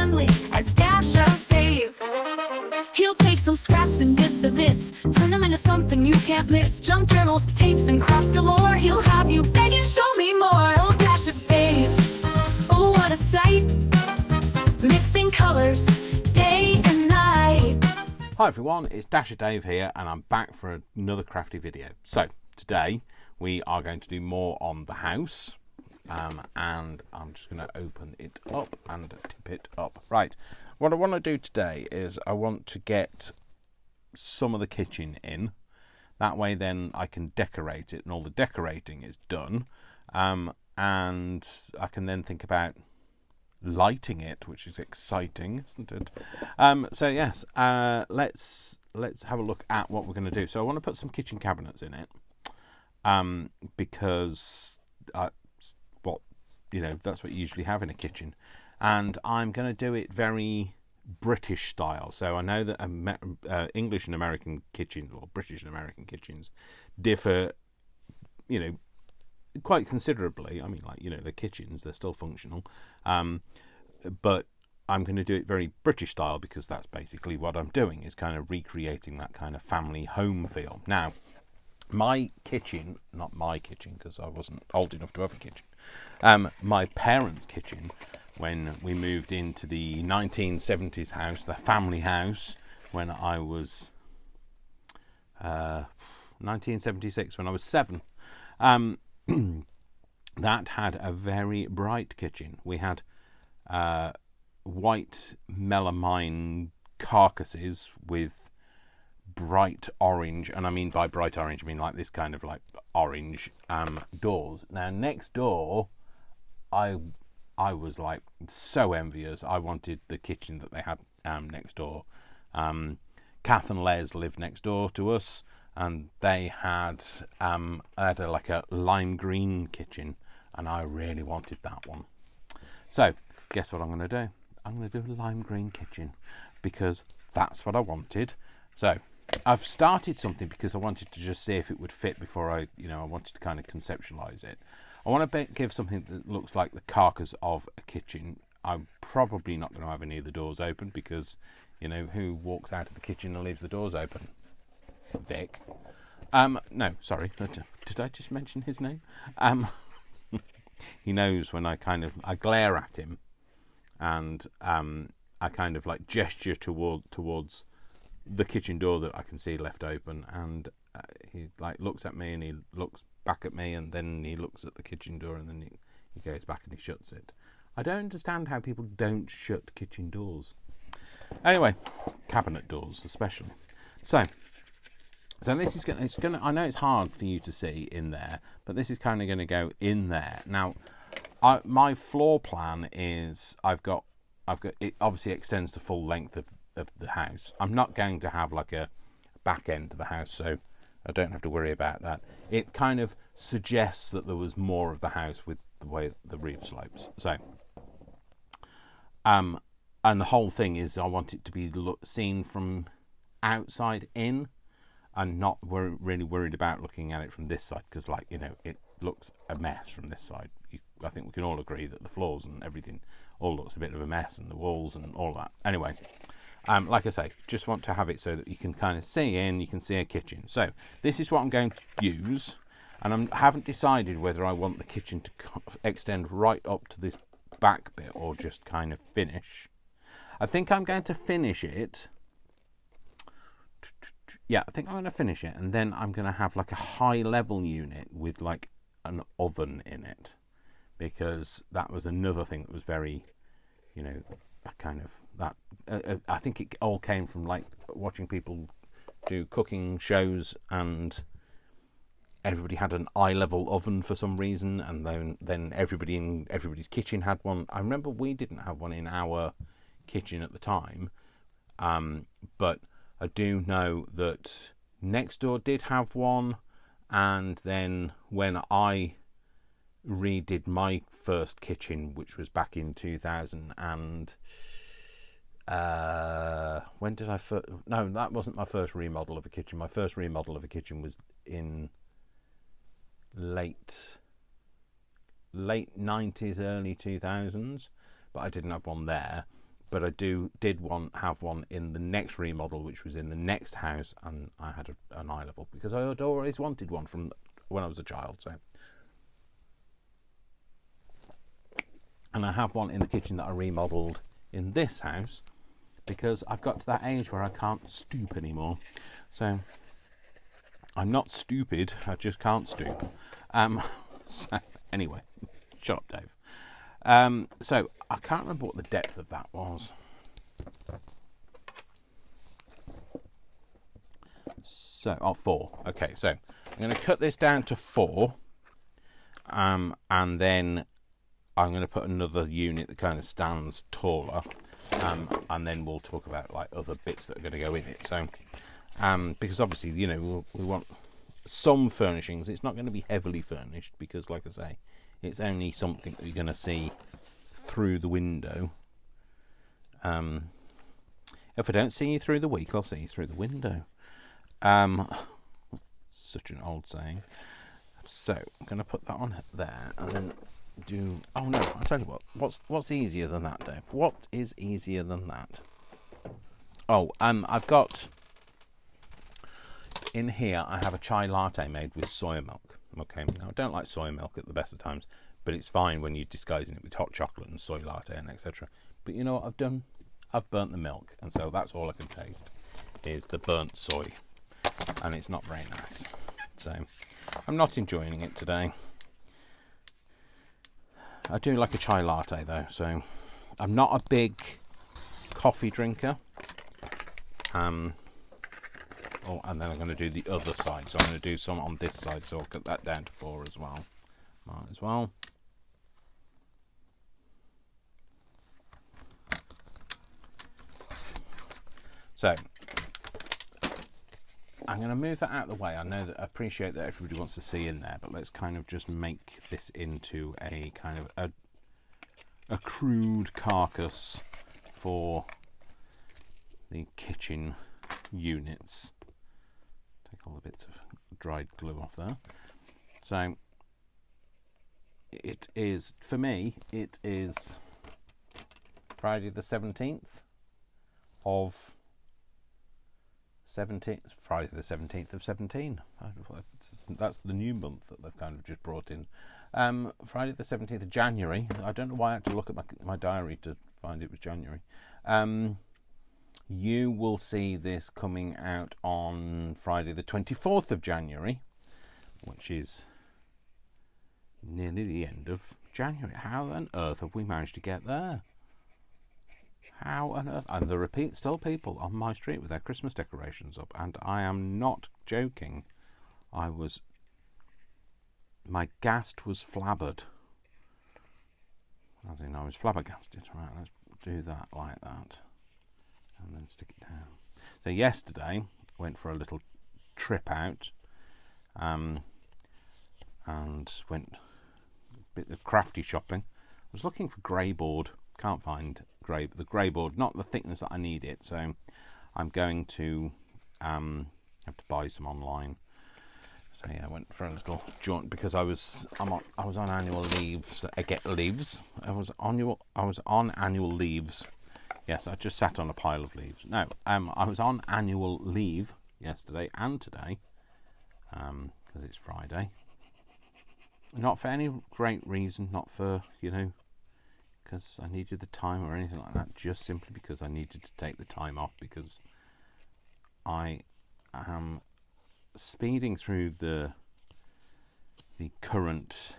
friendly as Dash of Dave. He'll take some scraps and bits of this, turn them into something you can't miss. Junk journals, tapes, and crafts galore. He'll have you begging, show me more. Oh, Dash of Dave, oh, what a sight, mixing colors day and night. Hi everyone, it's Dash of Dave here, and I'm back for another crafty video. So today we are going to do more on the house, and I'm just going to open it up and tip it up. Right, what I want to do today is I want to get some of the kitchen in. That way then I can decorate it, and all the decorating is done, and I can then think about lighting it, which is exciting, isn't it? So yes, let's have a look at what we're going to do. So I want to put some kitchen cabinets in it, because that's what you usually have in a kitchen, and I'm going to do it very British style. So I know that English and American kitchens, or British and American kitchens, differ, quite considerably. I mean, the kitchens, they're still functional, but I'm going to do it very British style, because that's basically what I'm doing, is kind of recreating that kind of family home feel. Now, my kitchen, not my kitchen because I wasn't old enough to have a kitchen, my parents' kitchen, when we moved into the 1970s house, the family house, when I was 1976, when I was 7, that had a very bright kitchen. We had white melamine carcasses with bright orange, and I mean by bright orange, I mean like this kind of like orange doors. Now next door, I was like so envious. I wanted the kitchen that they had next door. Kath and Les lived next door to us, and they had like a lime green kitchen, and I really wanted that one. So guess what I'm going to do? I'm going to do a lime green kitchen, because that's what I wanted. So I've started something because I wanted to just see if it would fit before I wanted to kind of conceptualize it. I want to give something that looks like the carcass of a kitchen. I'm probably not going to have any of the doors open, because who walks out of the kitchen and leaves the doors open? Vic. No, sorry, did I just mention his name? He knows when I glare at him, and I kind of like gesture towards the kitchen door that I can see left open, and he like looks at me, and he looks back at me, and then he looks at the kitchen door, and then he goes back and he shuts it. I don't understand how people don't shut kitchen doors. Anyway, cabinet doors especially. So this is gonna. I know it's hard for you to see in there, but this is kind of going to go in there. Now, my floor plan is I've got it obviously extends the full length of the house. I'm not going to have like a back end to the house, so I don't have to worry about that. It kind of suggests that there was more of the house with the way the roof slopes. So, and the whole thing is I want it to be seen from outside in, and not really worried about looking at it from this side, because it looks a mess from this side. I think we can all agree that the floors and everything all looks a bit of a mess, and the walls and all that. Anyway, like I say, just want to have it so that you can kind of see in, you can see a kitchen. So this is what I'm going to use, and I haven't decided whether I want the kitchen to extend right up to this back bit or just kind of finish. I think I'm going to finish it. Yeah, I think I'm going to finish it, and then I'm going to have like a high level unit with like an oven in it, because that was another thing that was very, kind of that. I think it all came from like watching people do cooking shows, and everybody had an eye level oven for some reason, and then everybody in everybody's kitchen had one. I remember we didn't have one in our kitchen at the time, but I do know that next door did have one, and then when I redid my first kitchen, which was back in 2000 and when did I first? No, that wasn't my first remodel of a kitchen. My first remodel of a kitchen was in late 90s, early 2000s, but I didn't have one there. but I have one in the next remodel, which was in the next house, and I had an eye level because I had always wanted one from when I was a child. So, and I have one in the kitchen that I remodelled in this house because I've got to that age where I can't stoop anymore. So I'm not stupid, I just can't stoop. So anyway, shut up, Dave. So I can't remember what the depth of that was. So, 4. Okay, so I'm going to cut this down to 4, and then I'm going to put another unit that kind of stands taller, and then we'll talk about like other bits that are going to go in it. So, because obviously, you know, we want some furnishings. It's not going to be heavily furnished because, like I say, it's only something that you're going to see through the window. If I don't see you through the week, I'll see you through the window. Such an old saying. So I'm going to put that on there, and then do. Oh no! I'll tell you what. What's easier than that, Dave? What is easier than that? Oh, I've got in here. I have a chai latte made with soy milk. Okay, now I don't like soy milk at the best of times, but it's fine when you're disguising it with hot chocolate and soy latte and etc. But you know what I've done? I've burnt the milk, and so that's all I can taste is the burnt soy, and it's not very nice. So I'm not enjoying it today. I do like a chai latte though, so I'm not a big coffee drinker. And then I'm going to do the other side, so I'm going to do some on this side, so I'll cut that down to 4 as well. Might as well. So I'm going to move that out of the way. I appreciate that everybody wants to see in there, but let's kind of just make this into a kind of a crude carcass for the kitchen units. Take all the bits of dried glue off there. So it is, for me, it is Friday the 17th of 17th, Friday the 17th of 17. That's the new month that they've kind of just brought in. Friday the 17th of January. I don't know why I had to look at my diary to find it was January. You will see this coming out on Friday the 24th of January, which is nearly the end of January. How on earth have we managed to get there? How on earth? And there are still people on my street with their Christmas decorations up, and I am not joking. My gast was flabbered. As in, I was flabbergasted. Right, let's do that like that. And then stick it down. So yesterday, went for a little trip out, and went a bit of crafty shopping. I was looking for grey board. Can't find the grey board, not the thickness that I need it. So I'm going to have to buy some online. So yeah, I went for a little jaunt because I was on annual leave. So I get leaves. I was on annual leaves. Yes, I just sat on a pile of leaves. No, I was on annual leave yesterday and today because it's Friday. Not for any great reason, not for, because I needed the time or anything like that, just simply because I needed to take the time off because I am speeding through the current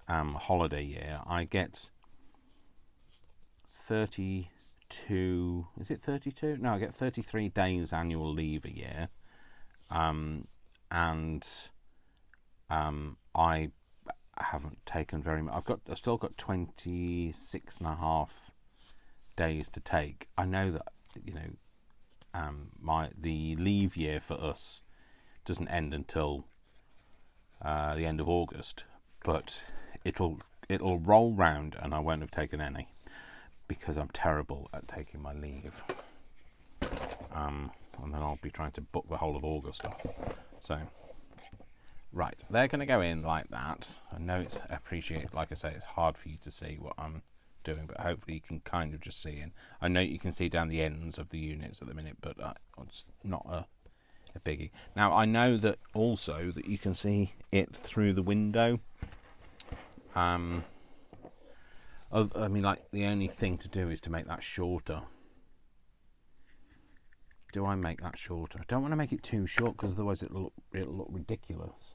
holiday year. I get 32, is it 32? No, I get 33 days annual leave a year, and I haven't taken very much. I've still got 26 and a half days to take. I know that the leave year for us doesn't end until the end of August, but it'll roll round and I won't have taken any because I'm terrible at taking my leave, and then I'll be trying to book the whole of August off. So right, they're going to go in like that. I know like I say, it's hard for you to see what I'm doing, but hopefully you can kind of just see in. I know you can see down the ends of the units at the minute, but it's not a biggie. Now I know that also that you can see it through the window. I mean, like, the only thing to do is to make that shorter. Do I make that shorter? I don't want to make it too short because otherwise it'll look ridiculous.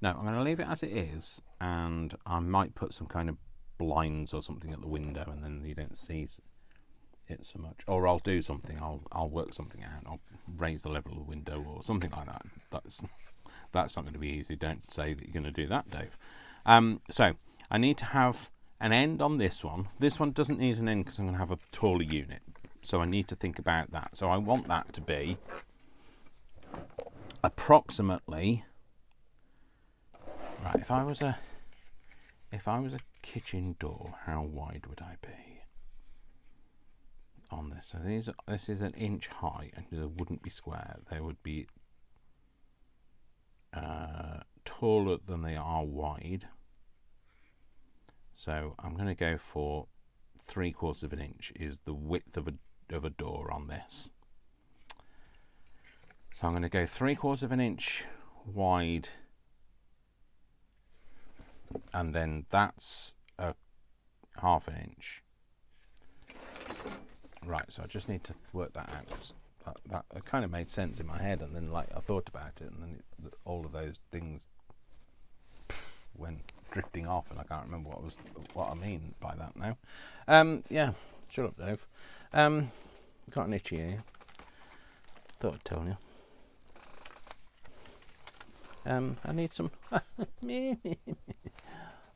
No, I'm going to leave it as it is, and I might put some kind of blinds or something at the window, and then you don't see it so much. Or I'll do something. I'll work something out. I'll raise the level of the window or something like that. That's not going to be easy. Don't say that you're going to do that, Dave. So I need to have an end on this one. This one doesn't need an end because I'm going to have a taller unit. So I need to think about that. So I want that to be approximately... Right, if I was a kitchen door, how wide would I be on this? So this is an inch high, and they wouldn't be square. They would be taller than they are wide. So I'm going to go for 3/4 of an inch is the width of a door on this. So I'm going to go 3/4 of an inch wide. And then that's a 1/2 inch. Right, so I just need to work that out. That kind of made sense in my head, and then like I thought about it, and then all of those things went drifting off, and I can't remember what I mean by that now. Yeah, shut up, Dave. Got an itchy ear. Thought I'd tell you. I need some.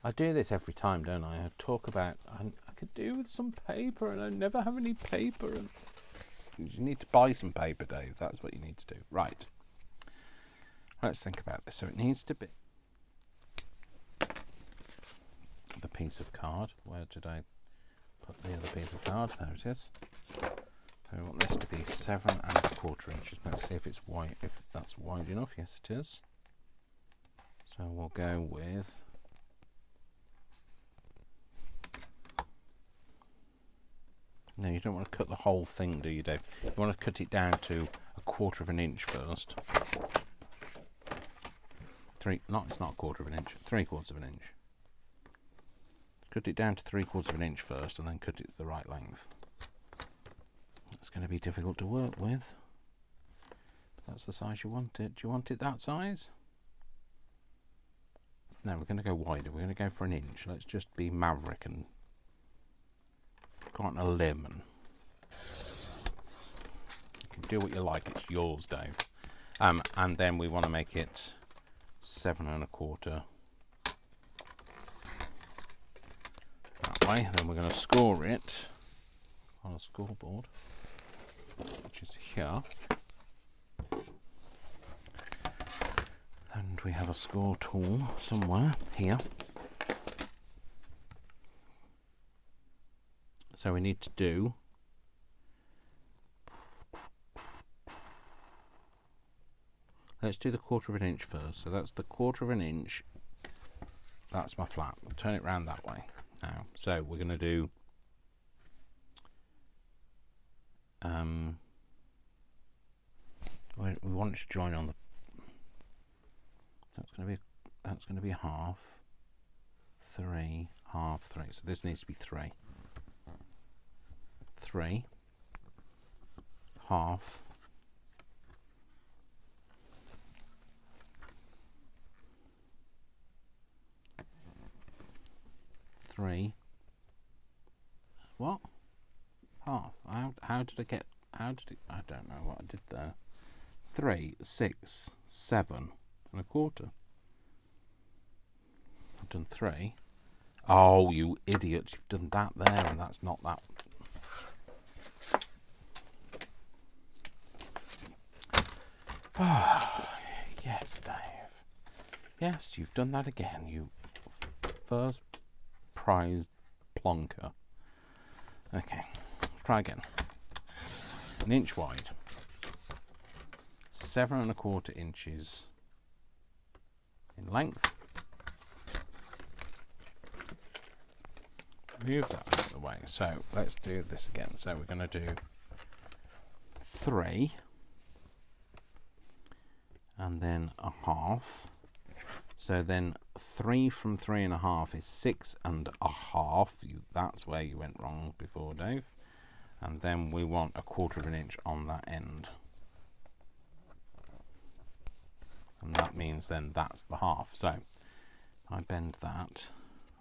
I do this every time, don't I? I talk about I could do with some paper, and I never have any paper. And you need to buy some paper, Dave. That's what you need to do. Right. Let's think about this. So it needs to be the piece of card. Where did I put the other piece of card? There it is. So we want this to be 7 1/4 inches. Let's see if it's wide. If that's wide enough. Yes, it is. So we'll go with no, you don't want to cut the whole thing, do you, Dave? You want to cut it down to 1/4 of an inch first. It's not 1/4 of an inch, 3/4 of an inch. Cut it down to 3/4 of an inch first, and then cut it to the right length. It's going to be difficult to work with. But that's the size you want it. Do you want it that size? No, we're going to go wider. We're going to go for an inch. Let's just be maverick and go on a limb. And you can do what you like. It's yours, Dave. And then we want to make it 7 1/4 that way. Then we're going to score it on a scoreboard, which is here. And we have a score tool somewhere here. So we need to do let's do the 1/4 of an inch first. So that's the 1/4 of an inch. That's my flat. I'll turn it round that way now. So we're going to do we want it to join on the that's going to be 1/2, 3, 1/2, 3. So this needs to be 3. 3, 1/2, 3. What? 1/2. How did I get? How did it? I don't know what I did there. 3, 6, 7 1/4. I've done 3. Oh, you idiot! You've done that there, and that's not that. Oh, yes, Dave. Yes, you've done that again. You first prize plonker. Okay, try again. An inch wide. 7 1/4 inches in length. move that out of the way. So let's do this again. So we're going to do 3 and then a half. So then 3 from 3.5 is 6.5. That's where you went wrong before, Dave. And then we want 1/4 of an inch on that end. And that means then that's the half. So I bend that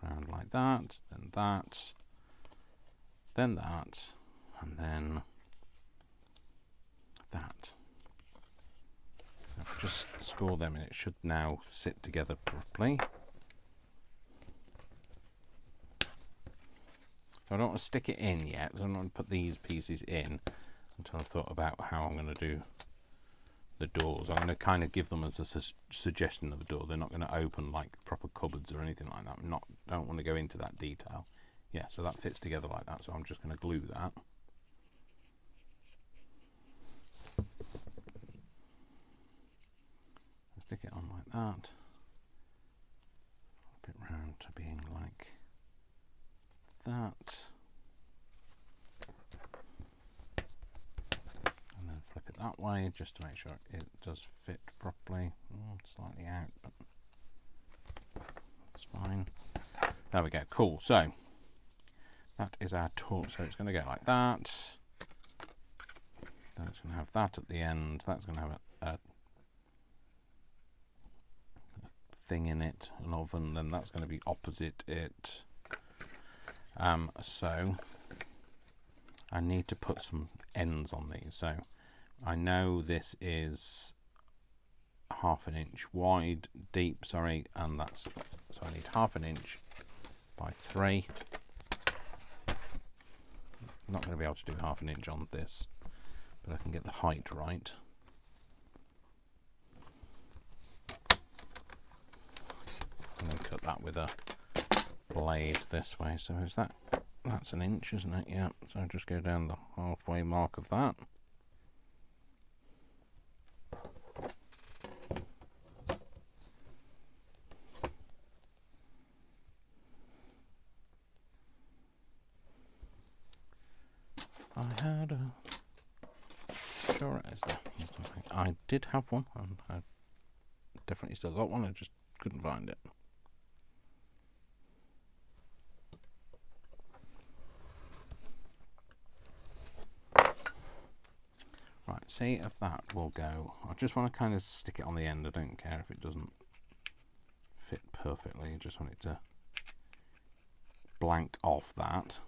around like that, then that, then that, and then that. So if I just score them and it should now sit together properly. So I don't want to stick it in yet. I don't want to put these pieces in until I've thought about how I'm going to do the doors. I'm going to kind of give them as a suggestion of the door. They're not going to open like proper cupboards or anything like that. Don't want to go into that detail. Yeah, so that fits together like that. So I'm just going to glue that. Stick it on like that. Flip it round to being like that. And then flip it that way just to make sure it does fit properly. Slightly out, but that's fine. There we go. Cool. So that is our tool. So it's going to go like that. Then it's going to have that at the end. That's going to have a thing in it, an oven. Then that's going to be opposite it. So I need to put some ends on these. So I know this is 1/2 inch wide, deep, sorry, and that's, so I need 1/2 inch by 3. I'm not going to be able to do 1/2 inch on this, but I can get the height right. And then cut that with a blade this way. So is that's 1 inch, isn't it? Yeah, so just go down the halfway mark of that. Sure it is there. I did have one, and I definitely still got one. I just couldn't find it. Right, see if that will go. I just want to kind of stick it on the end. I don't care if it doesn't fit perfectly. I just want it to blank off that.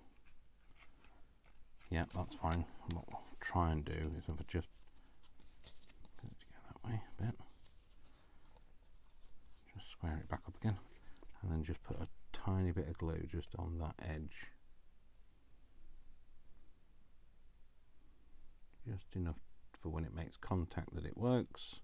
Yeah, that's fine. What I'll try and do is if I just get it to go that way a bit, just square it back up again, and then just put a tiny bit of glue just on that edge. Just enough for when it makes contact that it works.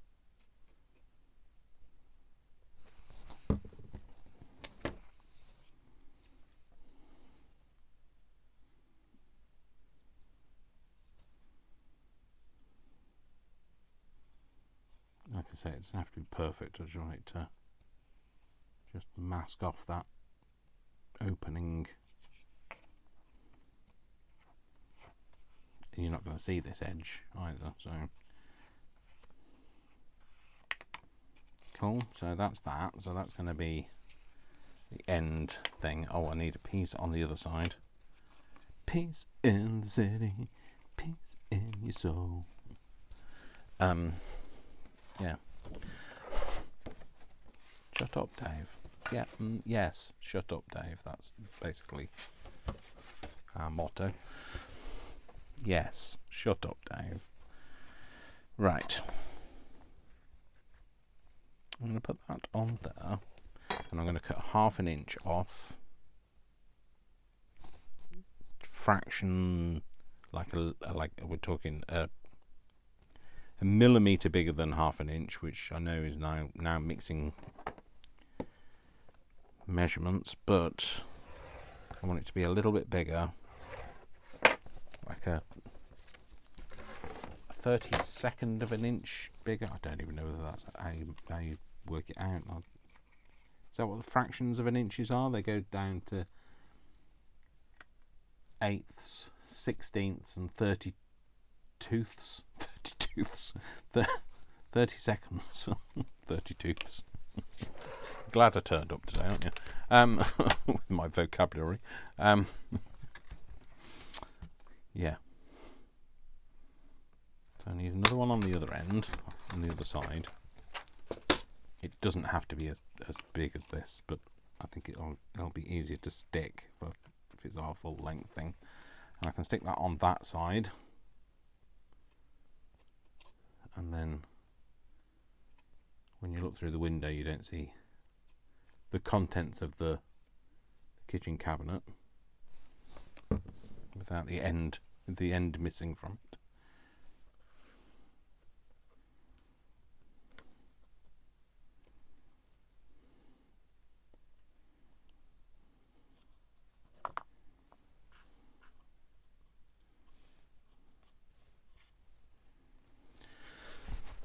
Like I say, it doesn't have to be perfect. I just want it to just mask off that opening. And you're not going to see this edge either, so cool. So that's that. So that's going to be the end thing. Oh, I need a piece on the other side. Peace in the city, peace in your soul. Yeah. Shut up, Dave. Yeah, yes, shut up, Dave. That's basically our motto. Yes, shut up, Dave. Right. I'm going to put that on there, and I'm going to cut 1/2 inch off. Fraction, like we're talking a millimetre bigger than 1/2 inch, which I know is now mixing measurements, but I want it to be a little bit bigger, like a 32nd of an inch bigger. I don't even know whether that's how you work it out. Is that what the fractions of an inches are? They go down to eighths, 16ths, and 32ths. 30 seconds. 32ths. Glad I turned up today, aren't you? With my vocabulary. Yeah. So I need another one on the other end, on the other side. It doesn't have to be as big as this, but I think it'll be easier to stick if it's our full length thing. And I can stick that on that side. And then when you look through the window, you don't see the contents of the kitchen cabinet without the end missing from it.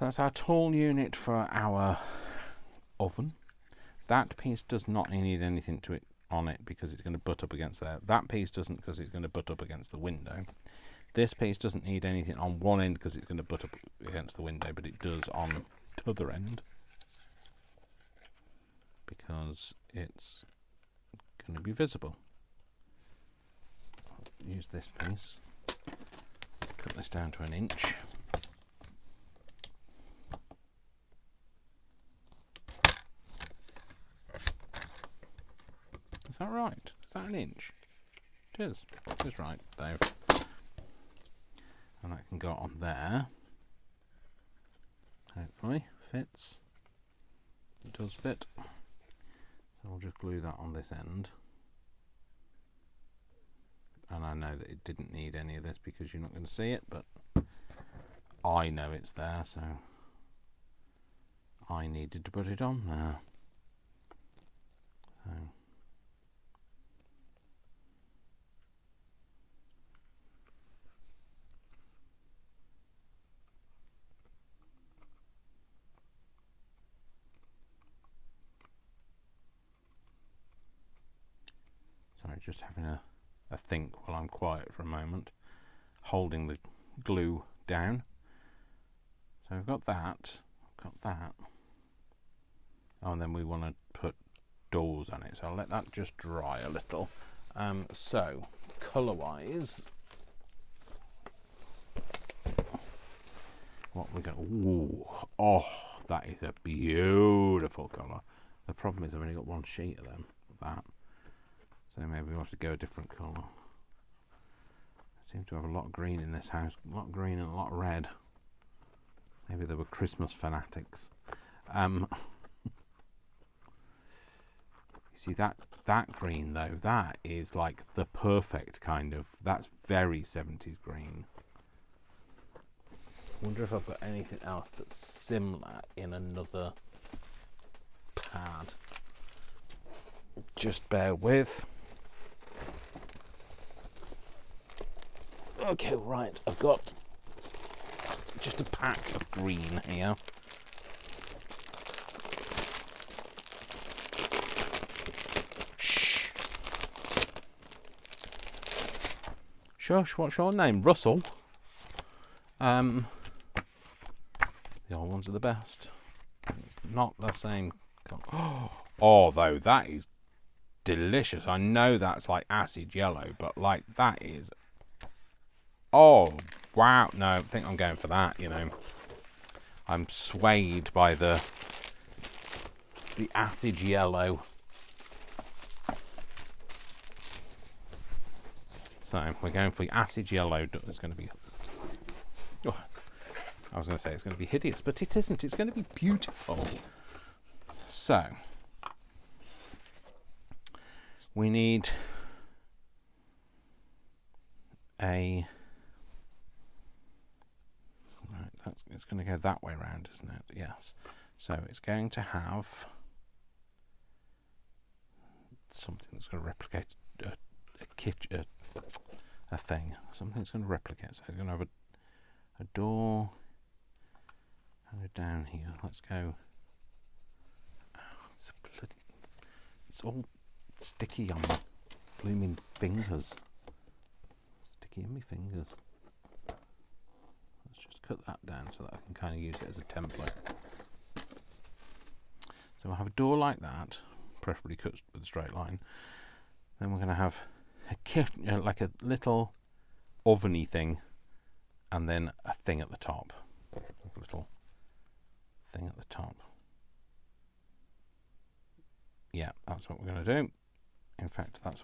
That's our tall unit for our oven. That piece does not need anything on it because it's going to butt up against there. That piece doesn't because it's going to butt up against the window. This piece doesn't need anything on one end because it's going to butt up against the window, but it does on the other end because it's going to be visible. I'll use this piece. Cut this down to 1 inch. Is that right? Is that 1 inch? It is. It is right, Dave. And that can go on there. Hopefully. Fits. It does fit. So we'll just glue that on this end. And I know that it didn't need any of this because you're not going to see it, but I know it's there, so I needed to put it on there. So sorry, just having a think while I'm quiet for a moment, holding the glue down. So we've got that, oh, and then we want to put doors on it, so I'll let that just dry a little. So colour wise, what we got? Ooh, oh, that is a beautiful colour. The problem is I've only got one sheet of them, that. So maybe we'll have to go a different colour. I seem to have a lot of green in this house. A lot of green and a lot of red. Maybe they were Christmas fanatics. You see that green though, that is like the perfect kind of, that's very 70s green. I wonder if I've got anything else that's similar in another pad. Just bear with. Okay, right, I've got just a pack of green here. Shh. Shush, what's your name? Russell? The old ones are the best. It's not the same colour. Oh, though, that is delicious. I know that's like acid yellow, but like that is... Oh, wow. No, I think I'm going for that, you know. I'm swayed by the acid yellow. So we're going for the acid yellow. It's going to be... Oh, I was going to say it's going to be hideous, but it isn't. It's going to be beautiful. So we need a... Right, it's going to go that way around, isn't it? Yes. So it's going to have something that's going to replicate a thing. Something that's going to replicate. So it's going to have a door. And go down here. Let's go. Oh, it's all sticky on my blooming fingers. sticky in my fingers. Let's just cut that down so that I can kind of use it as a template. So we'll have a door like that, preferably cut with a straight line. Then we're going to have a like a little oveny thing, and then a thing at the top. A little thing at the top. Yeah, that's what we're going to do. In fact, that's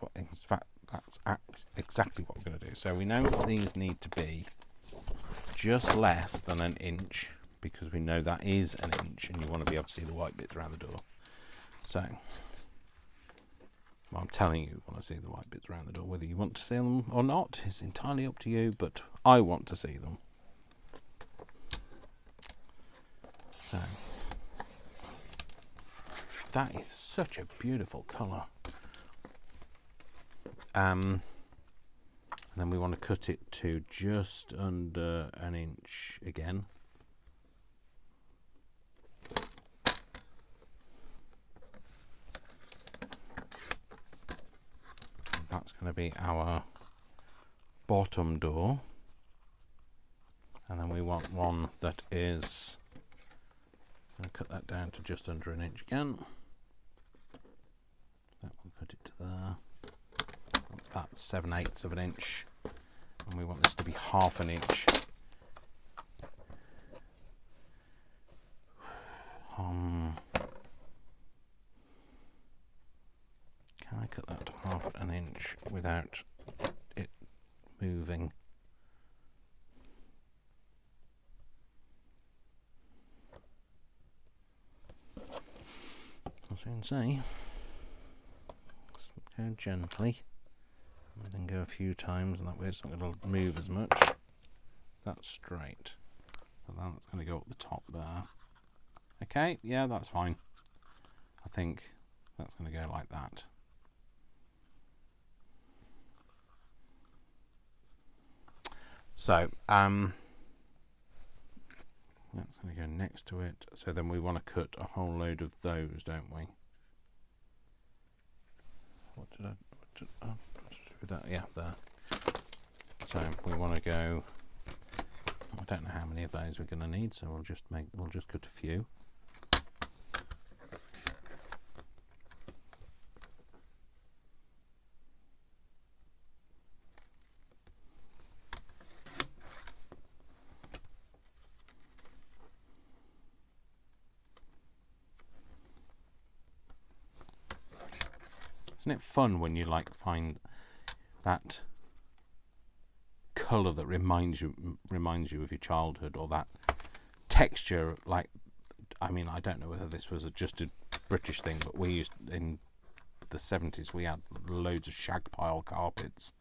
exactly what we're going to do. So we know that these need to be just less than an inch, because we know that is an inch, and you want to be able to see the white bits around the door. So, well, I'm telling you want to see the white bits around the door. Whether you want to see them or not is entirely up to you, but I want to see them. So, that is such a beautiful colour. And then we want to cut it to just under an inch again. And that's going to be our bottom door. And then we want one that is, I'm going to cut that down to just under an inch again. That will cut it to there. That's 7/8 of an inch, and we want this to be half an inch. Can I cut that to half an inch without it moving? I'll soon see. Let's go gently. And then go a few times, and that way it's not going to move as much. That's straight. So that's going to go up the top there. Okay, yeah, that's fine. I think that's going to go like that. So, that's going to go next to it. So then we want to cut a whole load of those, don't we? What did I do with that? Yeah, there. So we want to go. I don't know how many of those we're going to need, so we'll just cut a few. Isn't it fun when you like find that colour that reminds you of your childhood, or that texture? Like, I mean, I don't know whether this was just a British thing, but we used, in the 70s, we had loads of shag pile carpets,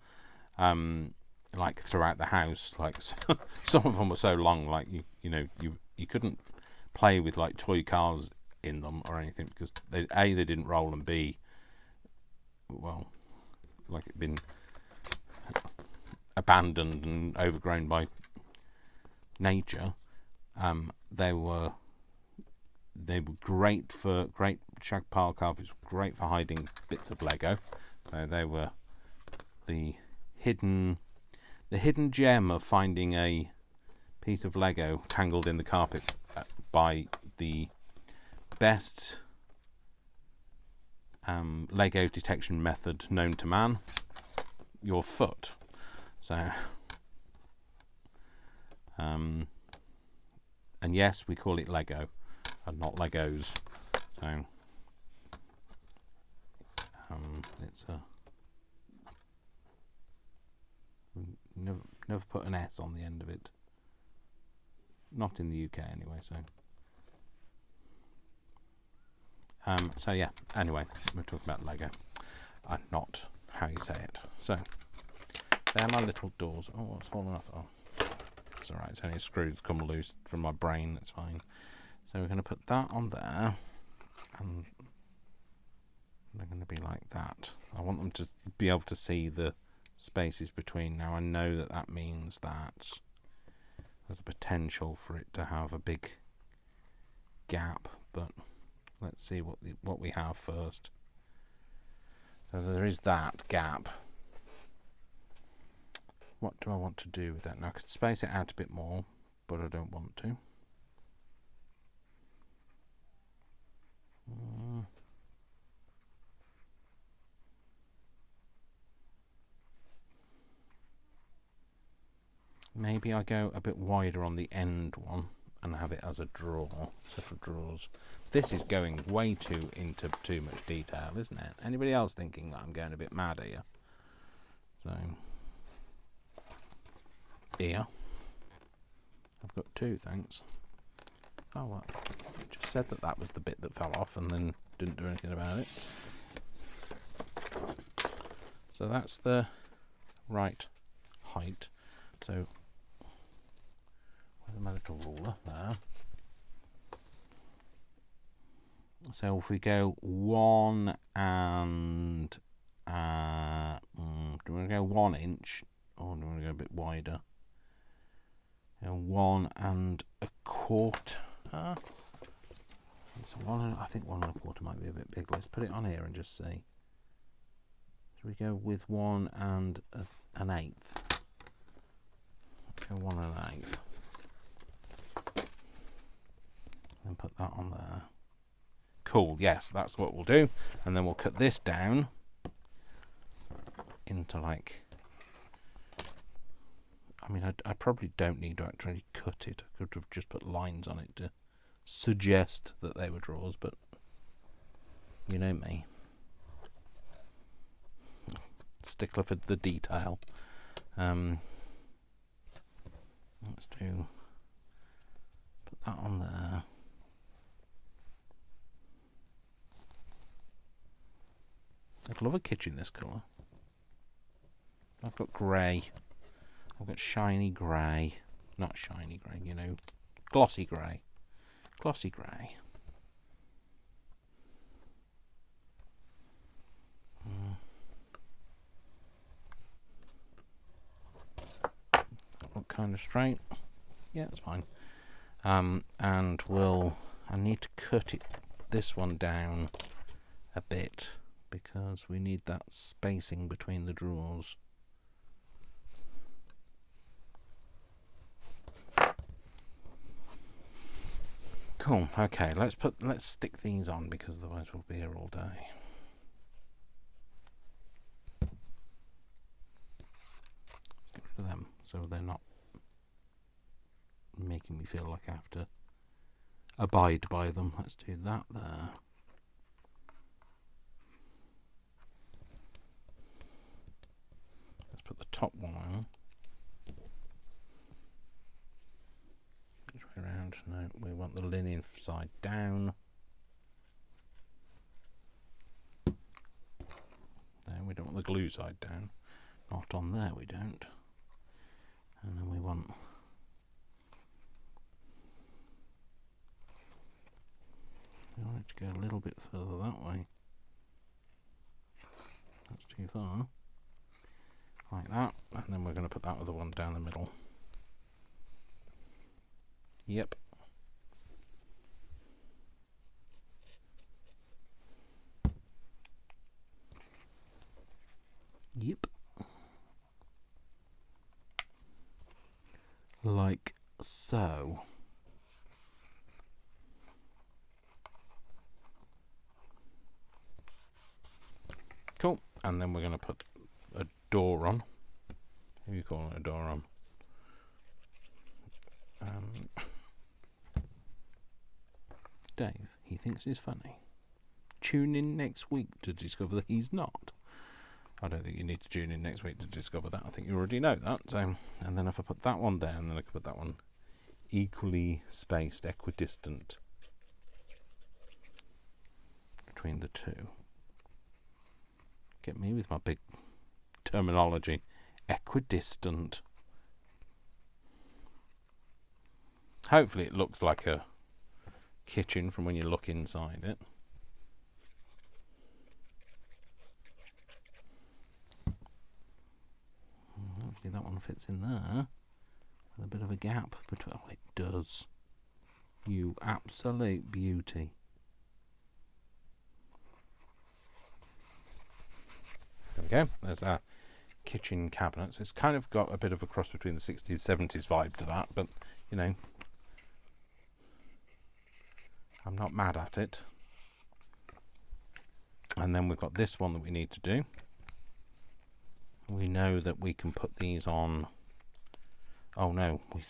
like throughout the house. Like some of them were so long, like you couldn't play with like toy cars in them or anything, because they didn't roll, and B, well, like it'd been abandoned and overgrown by nature. They were great shag pile carpets, great for hiding bits of Lego. So they were the hidden gem of finding a piece of Lego tangled in the carpet by the best Lego detection method known to man: your foot. So, and yes, we call it Lego and not Legos. So, it's a never put an S on the end of it. Not in the UK anyway. So yeah. Anyway, we're talking about Lego, and not how you say it. So. They're my little doors. Oh, it's fallen off. Oh, it's alright. It's only a screw that's come loose from my brain. That's fine. So we're going to put that on there, and they're going to be like that. I want them to be able to see the spaces between. Now I know that means that there's a potential for it to have a big gap, but let's see what we have first. So there is that gap. what do I want to do with that? Now I could space it out a bit more, but I don't want to. Maybe I go a bit wider on the end one and have it as a set of drawers. This is going way into too much detail, isn't it? Anybody else thinking that I'm going a bit mad here? So, here. I've got 2, thanks. Oh, well, I just said that was the bit that fell off and then didn't do anything about it. So that's the right height. So, where's my little ruler? There. So if we go 1 and... do we want to go 1 inch? Or do we want to go a bit wider? 1 and a quarter. So I think 1 and a quarter might be a bit big. Let's put it on here and just see. So we go with 1 and an eighth. Go 1 and an eighth. And put that on there. Cool. Yes, that's what we'll do. And then we'll cut this down into like. I mean, I probably don't need to actually cut it. I could have just put lines on it to suggest that they were drawers, but you know me. Stickler for the detail. Let's do. Put that on there. I'd love a kitchen this colour. I've got grey. I've got shiny grey. Not shiny grey, you know. Glossy grey. Glossy grey. Look kind of straight. Yeah, it's fine. And I need to cut this one down a bit because we need that spacing between the drawers. Cool. Okay, let's stick these on because otherwise we'll be here all day. Get rid of them so they're not making me feel like I have to abide by them. Let's do that there. Let's put the top one on. Which way around? No, we want the linen side down. No, we don't want the glue side down. Not on there, we don't. And then we want it to go a little bit further that way. That's too far. Like that. And then we're going to put that other one down the middle. Yep. Yep. Like so. Cool. And then we're going to put a door on. What are you calling a door on? Dave, he thinks he's funny. Tune in next week to discover that he's not. I don't think you need to tune in next week to discover that. I think you already know that. So, and then if I put that one down, then I can put that one equally spaced, equidistant between the two. Get me with my big terminology. Equidistant. Hopefully it looks like a kitchen from when you look inside it. Hopefully that one fits in there with a bit of a gap between. Oh, it does. You absolute beauty. There we go. There's our kitchen cabinets. It's kind of got a bit of a cross between the 60s, 70s vibe to that, but you know, I'm not mad at it. And then we've got this one that we need to do. We know that we can put these on. Oh no, we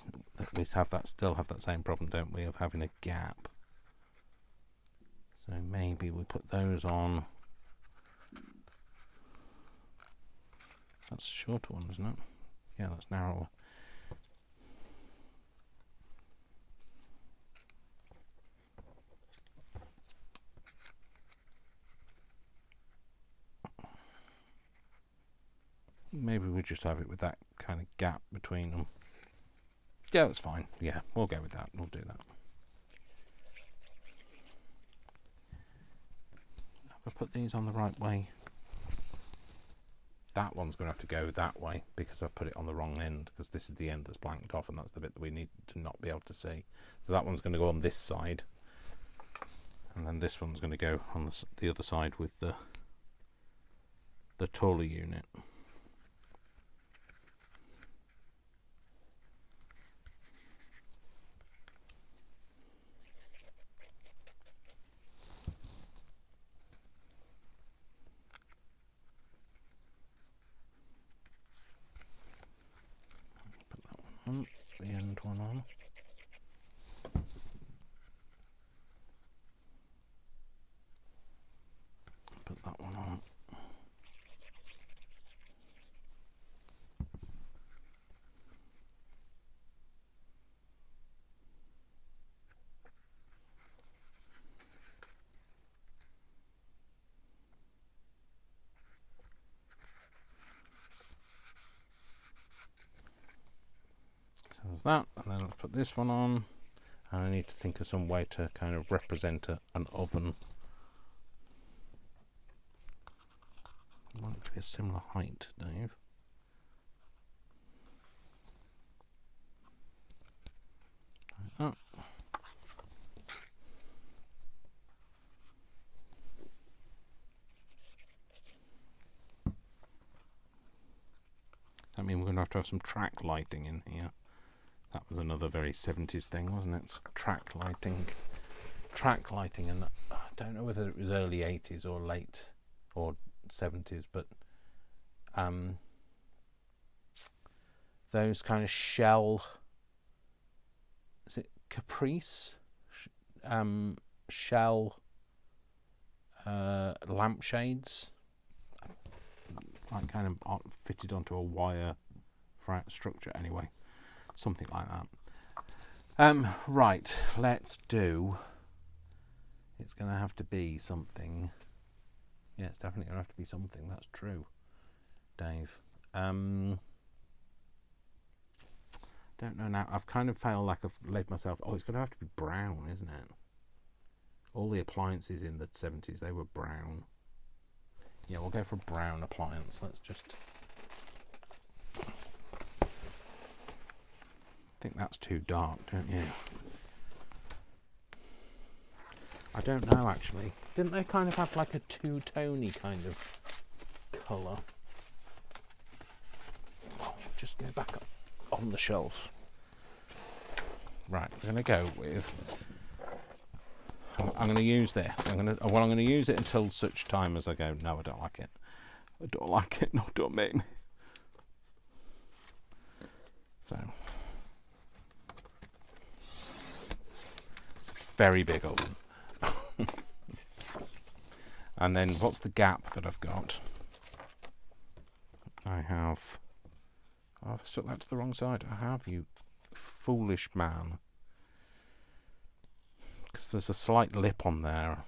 still have that same problem, don't we, of having a gap. So maybe we put those on. That's a shorter one, isn't it? Yeah, that's narrower. Maybe we just have it with that kind of gap between them. Yeah, that's fine. Yeah, we'll go with that. We'll do that. Have I put these on the right way? That one's going to have to go that way because I've put it on the wrong end, because this is the end that's blanked off and that's the bit that we need to not be able to see. So that one's going to go on this side, and then this one's going to go on the other side with the taller unit. The end one on. Put that one on. So there's that, and then let's put this one on, and I need to think of some way to kind of represent an oven. I want it to be a similar height, Dave. Like that. I mean, we're going to have some track lighting in here. That was another very 70s thing, wasn't it? It's track lighting. Track lighting, and I don't know whether it was early 80s or late or 70s, but those kind of shell, is it Caprice? Shell lampshades, like kind of fitted onto a wire structure anyway. Something like that. Right, let's do. It's going to have to be something. Yeah, it's definitely going to have to be something. That's true, Dave. Don't know now. I've kind of felt like I've laid myself. Oh, it's going to have to be brown, isn't it? All the appliances in the 70s, they were brown. Yeah, we'll go for a brown appliance. Let's just. I think that's too dark, don't you? I don't know, actually. Didn't they kind of have like a two-tony kind of colour? Oh, just go back up on the shelf. Right, I'm going to go with. I'm going to use this. I'm going to use it until such time as I go, no, I don't like it. I don't like it. No, don't make me. So. Very big oven. And then what's the gap that I've got? I have. Oh, I've stuck that to the wrong side. I have, you foolish man. Because there's a slight lip on there.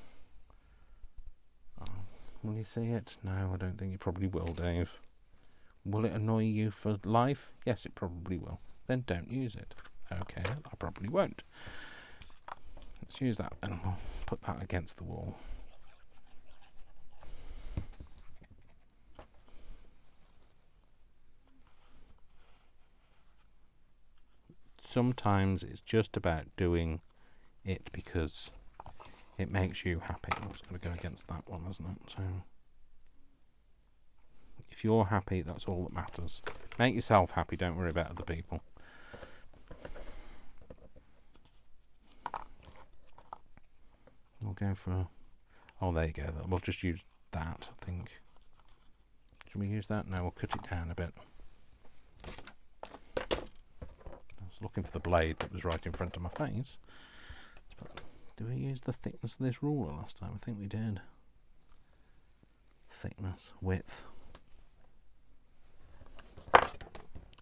Oh, will you see it? No, I don't think you probably will, Dave. Will it annoy you for life? Yes, it probably will. Then don't use it. Okay, I probably won't. Let's use that and we'll put that against the wall. Sometimes it's just about doing it because it makes you happy. I'm just going to go against that one, isn't it? So If you're happy, that's all that matters. Make yourself happy, don't worry about other people. We'll go for... Oh, there you go. We'll just use that, I think. Should we use that? No, we'll cut it down a bit. I was looking for the blade that was right in front of my face. But did we use the thickness of this ruler last time? I think we did. Thickness, width.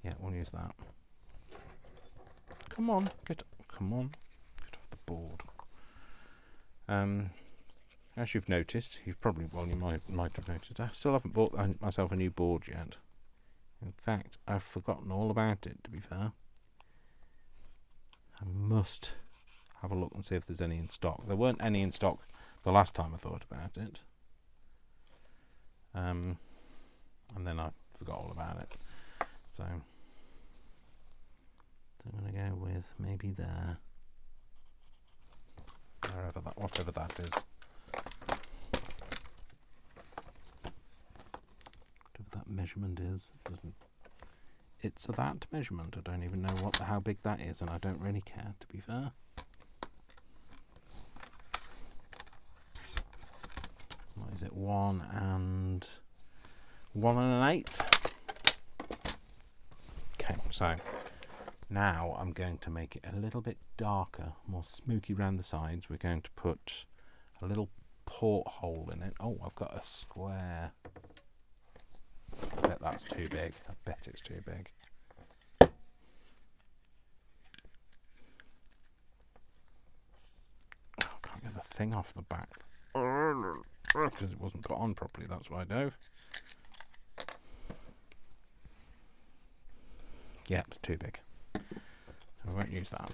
Yeah, we'll use that. Come on, come on, get off the board. As you've noticed, you might have noticed, I still haven't bought myself a new board yet. In fact, I've forgotten all about it, to be fair. I must have a look and see if there's any in stock. There weren't any in stock the last time I thought about it. And then I forgot all about it. So I'm going to go with maybe there. Whatever that is. Whatever that measurement is. It's that measurement. I don't even know how big that is, and I don't really care, to be fair. What is it? 1 1/8. Okay, so now I'm going to make it a little bit darker, more smoky around the sides. We're going to put a little porthole in it. Oh, I've got a square. I bet that's too big. I bet it's too big. Oh, I can't get the thing off the back. Because it wasn't put on properly, that's why, Dave. Yeah, it's too big. So I won't use that.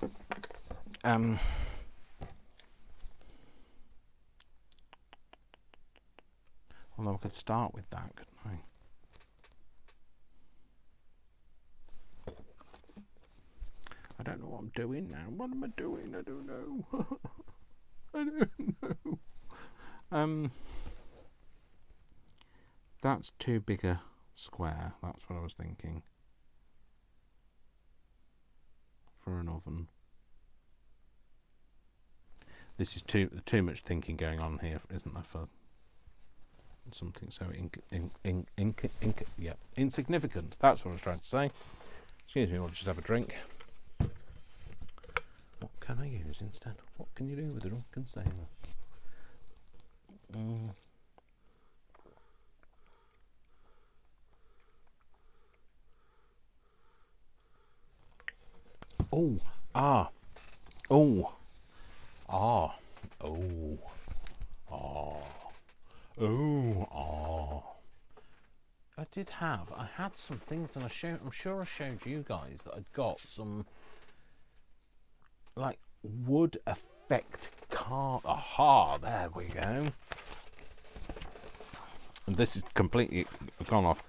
Although I could start with that, couldn't I? I don't know what I'm doing now. What am I doing? I don't know. I don't know. That's too big a square. That's what I was thinking. For an oven. This is too much thinking going on here, isn't there, for something so insignificant. That's what I was trying to say. Excuse me, we'll just have a drink. What can I use instead? What can you do with a drunken sailor? Oh, ah, oh, ah, oh, ah, oh, ah. I had some things, and I'm sure I showed you guys that I'd got some, like, wood effect car. Aha, there we go. And this is completely gone off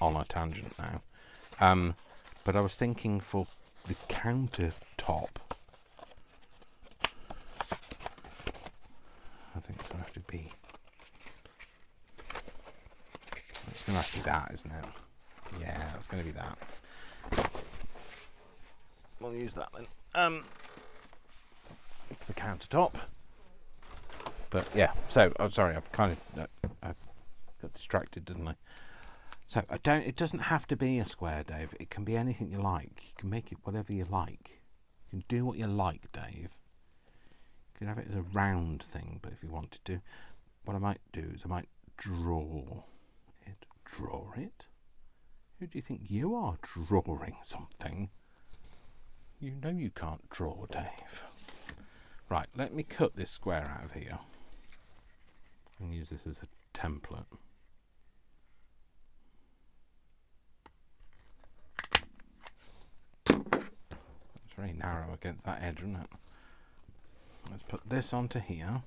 on a tangent now. But I was thinking for the countertop, I think it's going to have to be. It's going to have to be that, isn't it? Yeah, it's going to be that. We'll use that then. For the countertop. But yeah, so I'm sorry, I kind of I got distracted, didn't I? So it doesn't have to be a square, Dave. It can be anything you like. You can make it whatever you like. You can do what you like, Dave. You can have it as a round thing, but if you wanted to, what I might do is I might draw it. Draw it? Who do you think you are, drawing something? You know you can't draw, Dave. Right, let me cut this square out of here and use this as a template. It's very narrow against that edge, isn't it? Let's put this onto here.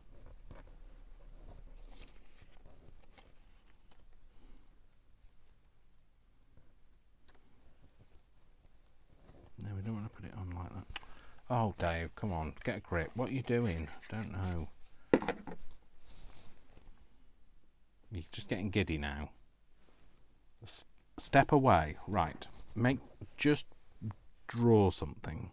No, we don't want to put it on like that. Oh, Dave, come on, get a grip. What are you doing? Don't know. You're just getting giddy now. step away. Right. Just draw something.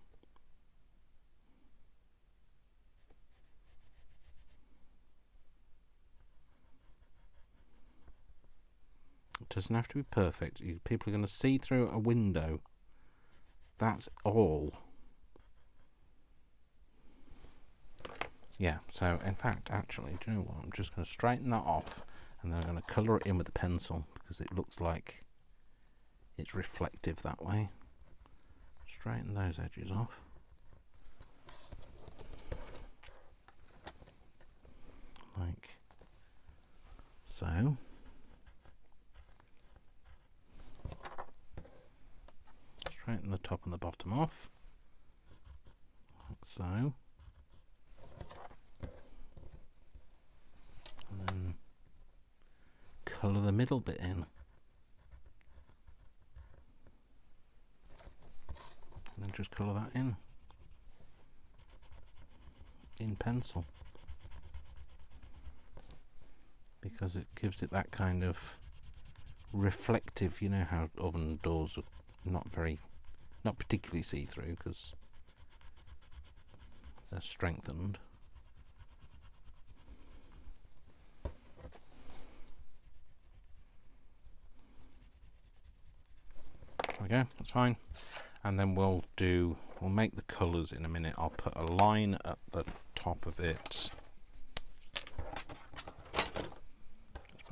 It doesn't have to be perfect. People are going to see through a window. That's all. Yeah, so in fact, actually, do you know what? I'm just going to straighten that off, and then I'm going to colour it in with a pencil because it looks like it's reflective that way. Straighten those edges off. Like so. Straighten the top and the bottom off. Like so. And then colour the middle bit in. And then just colour that in pencil. Because it gives it that kind of reflective, you know how oven doors are not particularly see-through because they're strengthened. There we go, that's fine. And then we'll make the colours in a minute. I'll put a line at the top of it.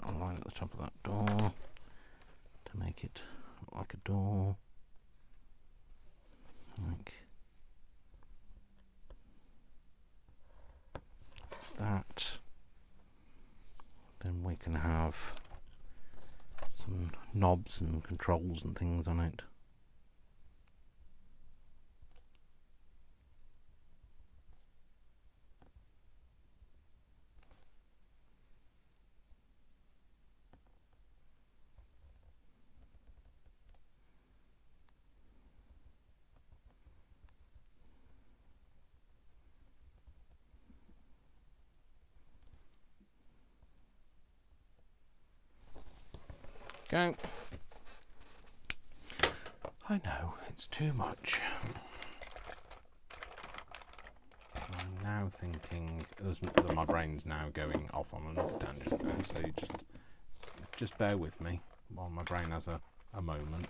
A line at the top of that door to make it look like a door, like that. Then we can have some knobs and controls and things on it. Go. I know, it's too much. I'm now thinking, my brain's now going off on another tangent now, so you just bear with me while my brain has a moment.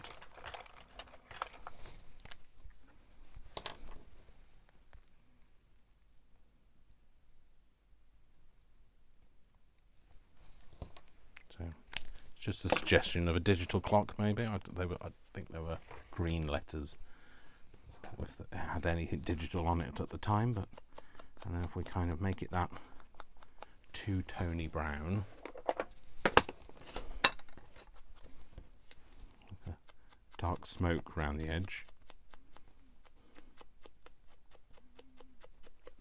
Just a suggestion of a digital clock, maybe. I think they were green letters, if it had anything digital on it at the time. But I don't know if we kind of make it that two-tony brown, with a dark smoke around the edge.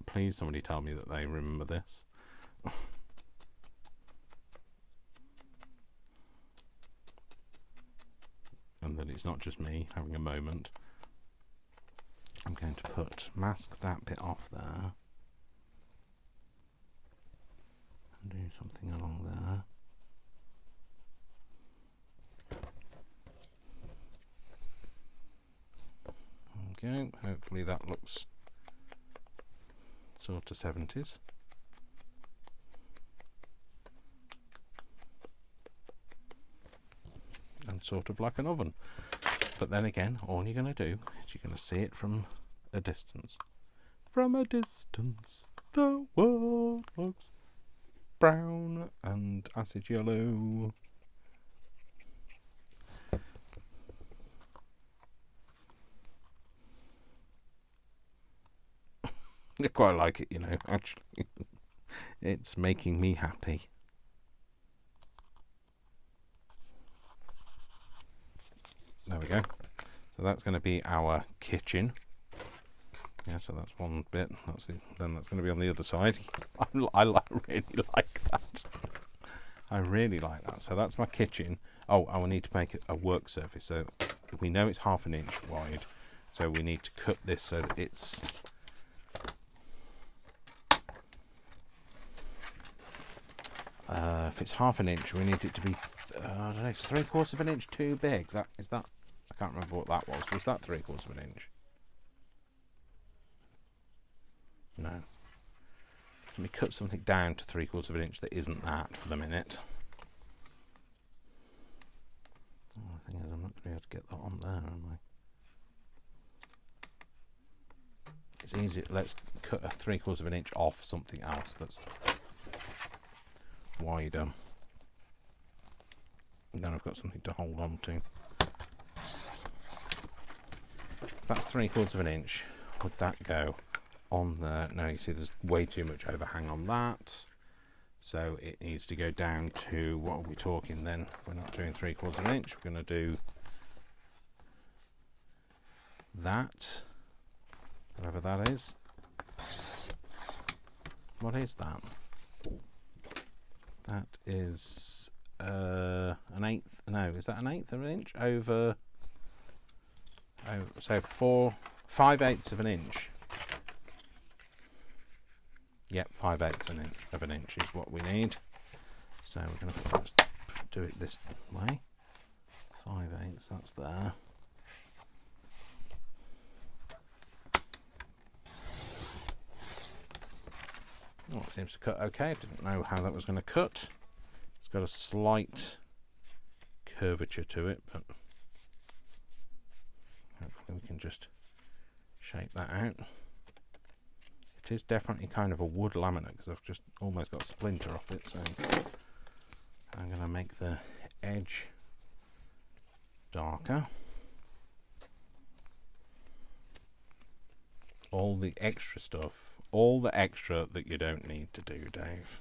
Please, somebody tell me that they remember this. And that it's not just me having a moment. I'm going to mask that bit off there and do something along there. Okay, hopefully that looks sort of 70s. And sort of like an oven. But then again, all you're going to do is you're going to see it from a distance. From a distance, the world looks brown and acid yellow. I quite like it, you know, actually. It's making me happy. There we go. So that's going to be our kitchen. Yeah, so that's one bit. Then that's going to be on the other side. I really like that. I really like that. So that's my kitchen. Oh, I will need to make it a work surface. So we know it's 1/2 inch wide. So we need to cut this so that it's if it's 1/2 inch, we need it to be I don't know, it's 3/4 of an inch too big. Is that? I can't remember what that was. Was that 3/4 of an inch? No. Let me cut something down to 3/4 of an inch that isn't that for the minute. Oh, the thing is, I'm not going to be able to get that on there, am I? It's easy. Let's cut a 3/4 of an inch off something else that's wider. And then I've got something to hold on to. If that's 3/4 of an inch, would that go on there? No, you see there's way too much overhang on that. So it needs to go down to, what are we talking then? If we're not doing 3/4 of an inch, we're going to do that. Whatever that is. What is that? That is an eighth. No, is that an eighth of an inch over? Oh, so 5/8 of an inch. Yep, 5/8 of an inch is what we need. So we're going to do it this way. 5/8. That's there. Oh, it seems to cut okay. I didn't know how that was going to cut. It's got a slight curvature to it, but hopefully we can just shape that out. It is definitely kind of a wood laminate because I've just almost got a splinter off it, so I'm going to make the edge darker. All the extra stuff. All the extra that you don't need to do, Dave.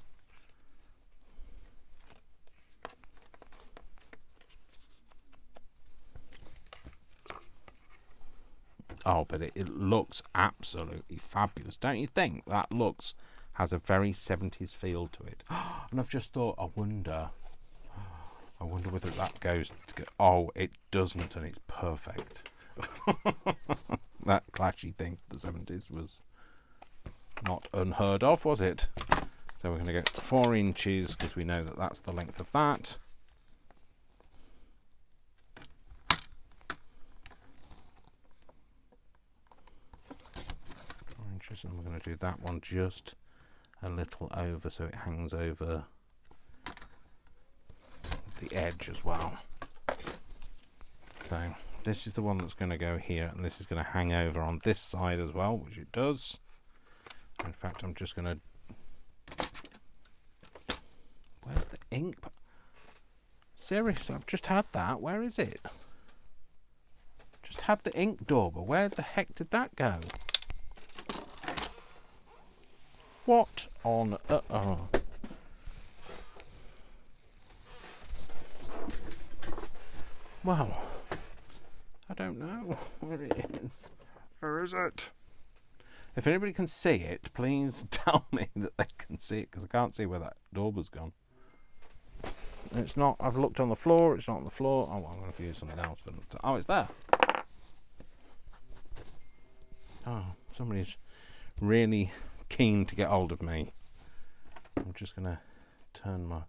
Oh, but it looks absolutely fabulous, don't you think? That has a very 70s feel to it. And I've just thought, I wonder whether that goes to oh, it doesn't, and it's perfect. That clashy thing for the 70s was not unheard of, was it? So we're going to go 4 inches because we know that that's the length of that. 4 inches, and we're going to do that one just a little over so it hangs over the edge as well. So this is the one that's going to go here, and this is going to hang over on this side as well, which it does. In fact, I'm just going to... Where's the ink? Seriously, I've just had that. Where is it? Just had the ink dauber. Where the heck did that go? What on... oh. Well, I don't know where it is. Where is it? If anybody can see it, please tell me that they can see it, because I can't see where that dauber's gone. It's not. I've looked on the floor. It's not on the floor. Oh, well, I'm going to use something else. Oh, it's there. Oh, somebody's really keen to get hold of me. I'm just going to turn my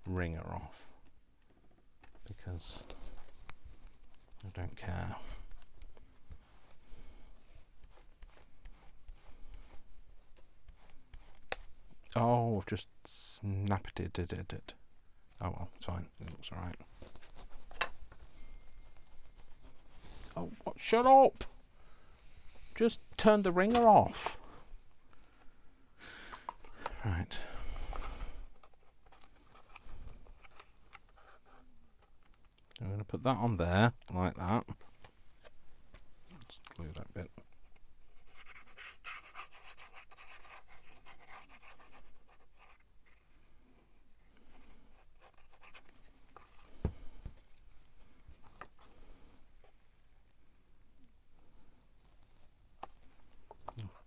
ringer off because I don't care. Oh, I've just snapped it. Oh well, it's fine. It looks alright. Oh, what? Shut up! Just turn the ringer off. Right. I'm going to put that on there, like that. Let's glue that bit.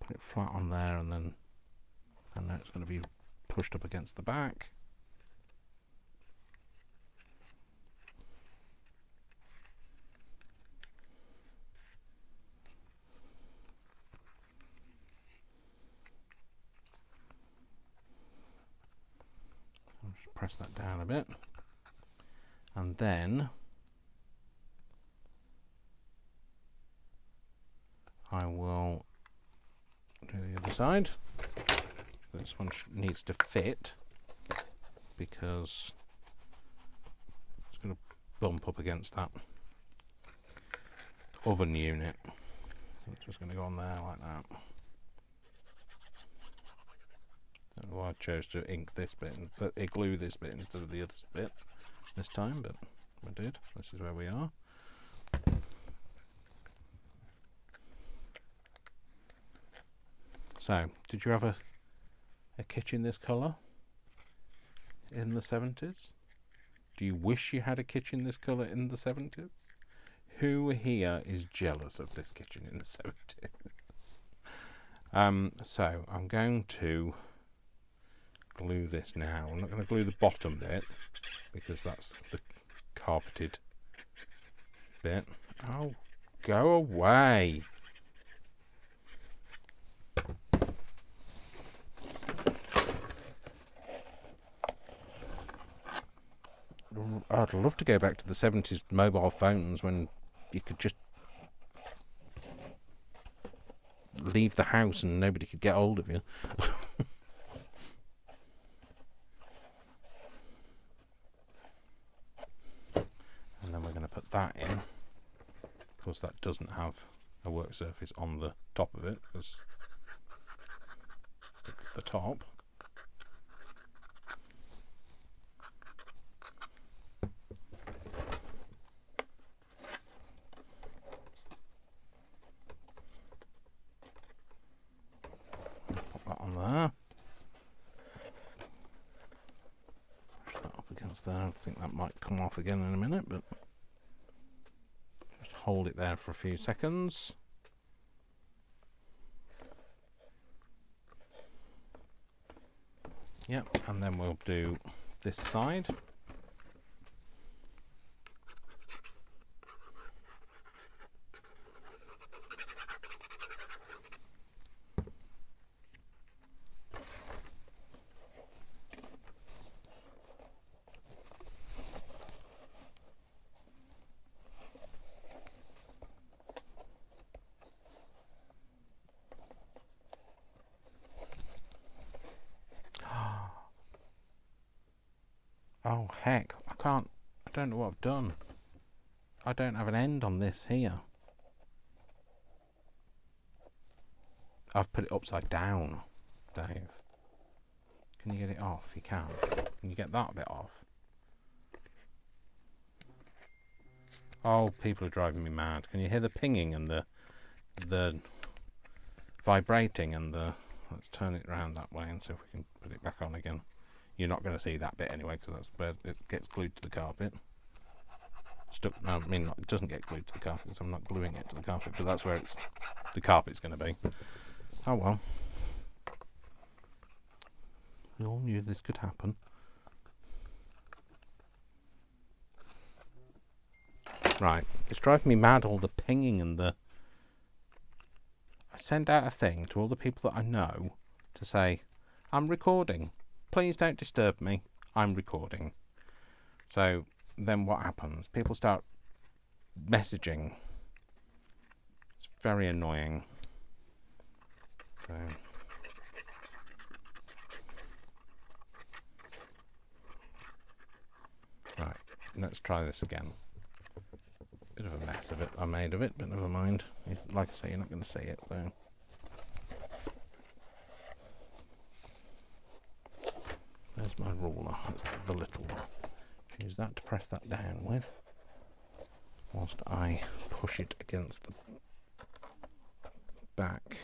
Put it flat on there, and then I know it's going to be pushed up against the back. I'll just press that down a bit. And then I will do the other side. This one needs to fit because it's going to bump up against that oven unit. So it's just going to go on there like that. I don't know why I chose to ink this bit and glue this bit instead of the other bit this time, but I did. This is where we are. So, did you have a kitchen this colour in the 70s? Do you wish you had a kitchen this colour in the 70s? Who here is jealous of this kitchen in the 70s? So, I'm going to glue this now. I'm not going to glue the bottom bit because that's the carpeted bit. Oh, go away! I'd love to go back to the 70s mobile phones when you could just leave the house and nobody could get hold of you. And then we're going to put that in. Of course, that doesn't have a work surface on the top of it because it's the top. Pop that on there. Push that up against there. I think that might come off again in a minute, but just hold it there for a few seconds. Yep, and then we'll do this side. Oh heck, I don't know what I've done. I don't have an end on this here. I've put it upside down, Dave. Can you get it off? You can. Can you get that bit off? Oh, people are driving me mad. Can you hear the pinging and the vibrating and the... Let's turn it around that way and see if we can put it back on again. You're not going to see that bit anyway because that's where it gets glued to the carpet. No, I mean, it doesn't get glued to the carpet because I'm not gluing it to the carpet, but that's where the carpet's going to be. Oh well. We all knew this could happen. Right, it's driving me mad, all the pinging and the... I send out a thing to all the people that I know to say, I'm recording. Please don't disturb me. I'm recording. So then what happens? People start messaging. It's very annoying. So... Right, let's try this again. Bit of a mess of it I made of it, but never mind. Like I say, you're not going to see it, so... There's my ruler, that's the little one. Use that to press that down with, whilst I push it against the back.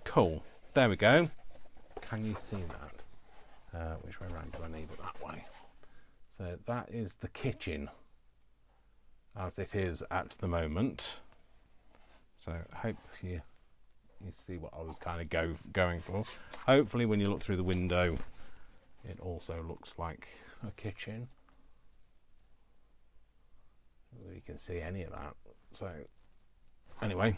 Cool, there we go. Can you see that? Which way around do I need it? That way. So that is the kitchen as it is at the moment. So I hope you see what I was kind of going for. Hopefully when you look through the window it also looks like a kitchen. Whether you can see any of that. So anyway,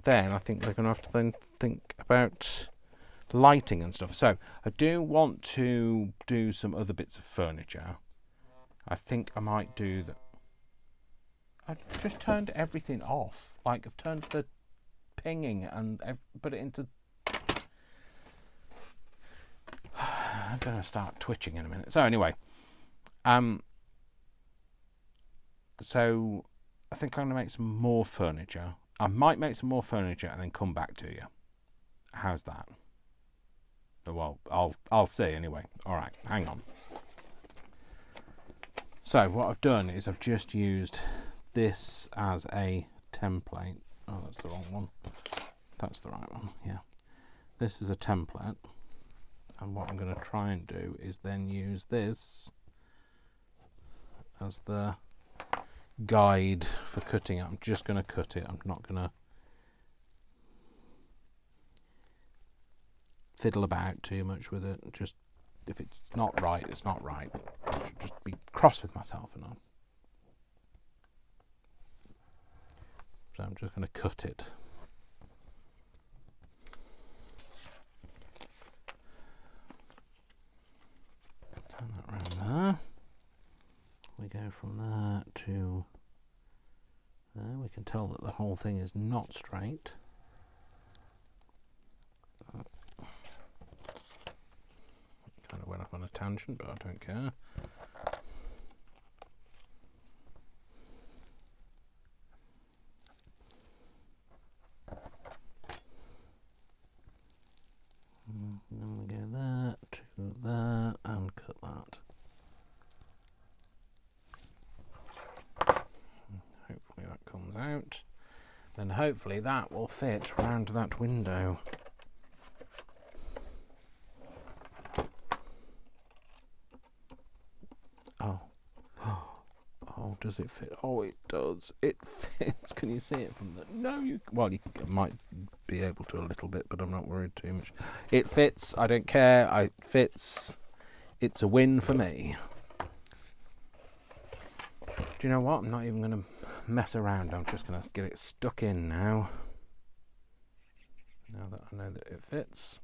then I think they're going to have to then think about lighting and stuff. So I do want to do some other bits of furniture. I think I might do that. I've just turned everything off. Like, I've turned the pinging and I've put it into... I'm going to start twitching in a minute. So anyway, so I think I'm going to make some more furniture. I might make some more furniture and then come back to you. How's that? Well, I'll see anyway. All right, hang on. So what I've done is I've just used this as a template. Oh, that's the wrong one. That's the right one. Yeah. This is a template. And what I'm going to try and do is then use this as the guide for cutting it. I'm just going to cut it. I'm not going to fiddle about too much with it. Just, if it's not right, it's not right. I should just be cross with myself and all. So I'm just going to cut it. Turn that around there. We go from there to there. We can tell that the whole thing is not straight. Kind of went off on a tangent, but I don't care. And then we go there to there and cut that. Hopefully that comes out. Then hopefully that will fit round that window. Oh. Oh, does it fit? Oh, it does. It fits. Can you see it from the... No, you... Well, you might be able to a little bit, but I'm not worried too much. It fits. I don't care. It fits. It's a win for me. Do you know what? I'm not even going to mess around. I'm just going to get it stuck in now. Now that I know that it fits.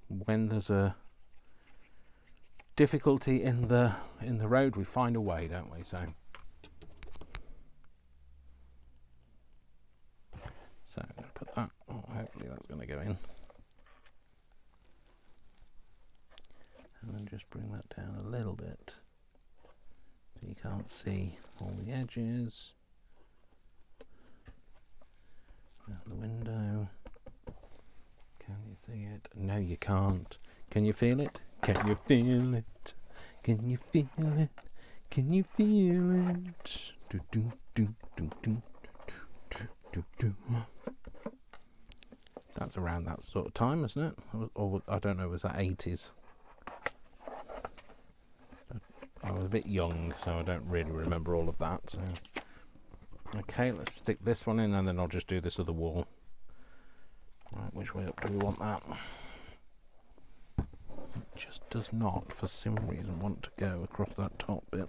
When there's a difficulty in the road, we find a way, don't we? So I'm going to put that. Oh, hopefully that's going to go in. And then just bring that down a little bit so you can't see all the edges. Down the window. Can you see it? No, you can't. Can you feel it? Can you feel it? Can you feel it? Can you feel it? Do, do, do, do, do, do, do, do. That's around that sort of time, isn't it? Or I don't know, was that 80s? I was a bit young, so I don't really remember all of that. So. Okay, let's stick this one in and then I'll just do this other wall. Right, which way up do we want that? It just does not, for some reason, want to go across that top bit.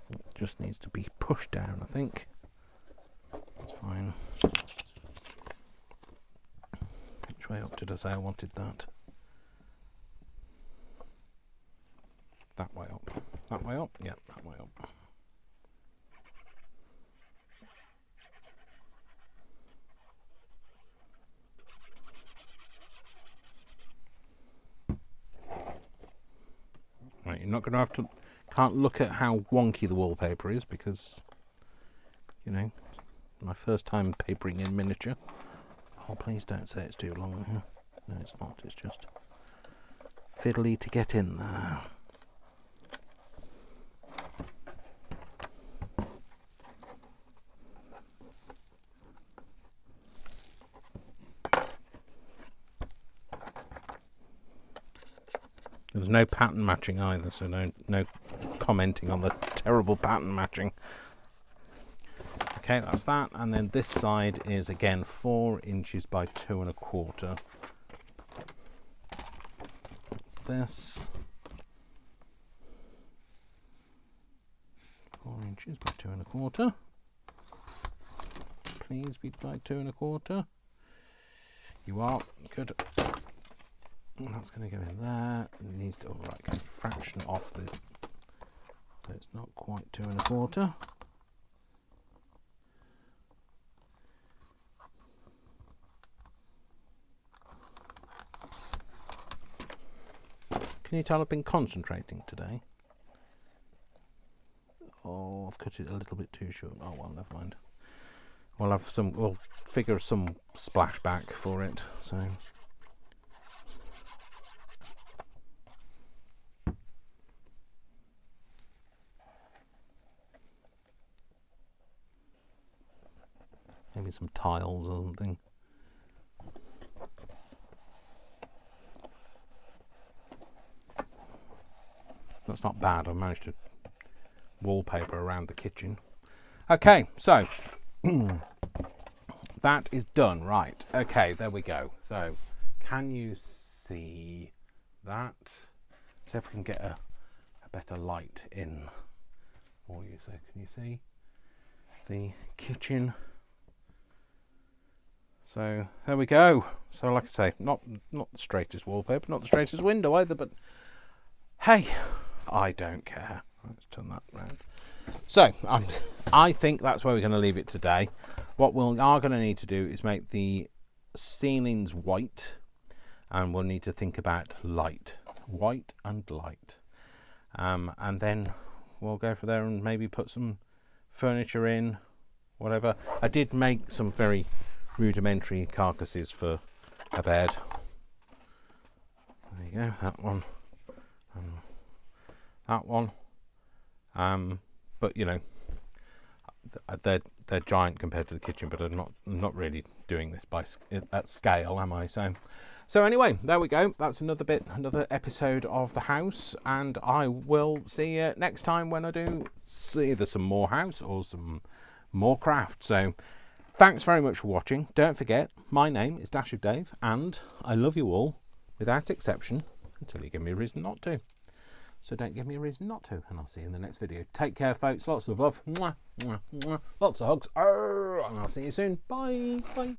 It just needs to be pushed down, I think. That's fine. Which way up did I say I wanted that? That way up. That way up? Yeah, that way up. Right, you're not going to have to... Can't look at how wonky the wallpaper is because, you know, my first time papering in miniature. Oh, please don't say it's too long. No, it's not. It's just fiddly to get in there. There's no pattern matching either, so no commenting on the terrible pattern matching. Okay, that's that. And then this side is again 4 inches by 2 1/4. That's this. 4 inches by 2¼ please be by 2¼ you are good. And that's going to go in there. It needs to fraction off the, so it's not quite 2¼ Can you tell I've been concentrating today? Oh, I've cut it a little bit too short. Oh well, never mind. We'll figure some splashback for it. So maybe some tiles or something. That's not bad. I managed to wallpaper around the kitchen. Okay, so that is done. Right. Okay, there we go. So can you see that? See if we can get a better light in for you. So can you see the kitchen? So there we go. So like I say, not the straightest wallpaper, not the straightest window either, but hey, I don't care. Let's turn that round. So I think that's where we're going to leave it today. What we are going to need to do is make the ceilings white, and we'll need to think about light, white and light, and then we'll go from there and maybe put some furniture in, whatever. I did make some very rudimentary carcasses for a bed. There you go, that one. That one, but you know, they're giant compared to the kitchen. But I'm not really doing this at scale, am I? So anyway, there we go. That's another episode of the house, and I will see you next time when I do either some more house or some more craft. So thanks very much for watching. Don't forget, my name is Dash of Dave, and I love you all without exception until you give me a reason not to. So don't give me a reason not to, and I'll see you in the next video. Take care, folks. Lots of love. Mwah, mwah, mwah. Lots of hugs. Arr, and I'll see you soon. Bye. Bye.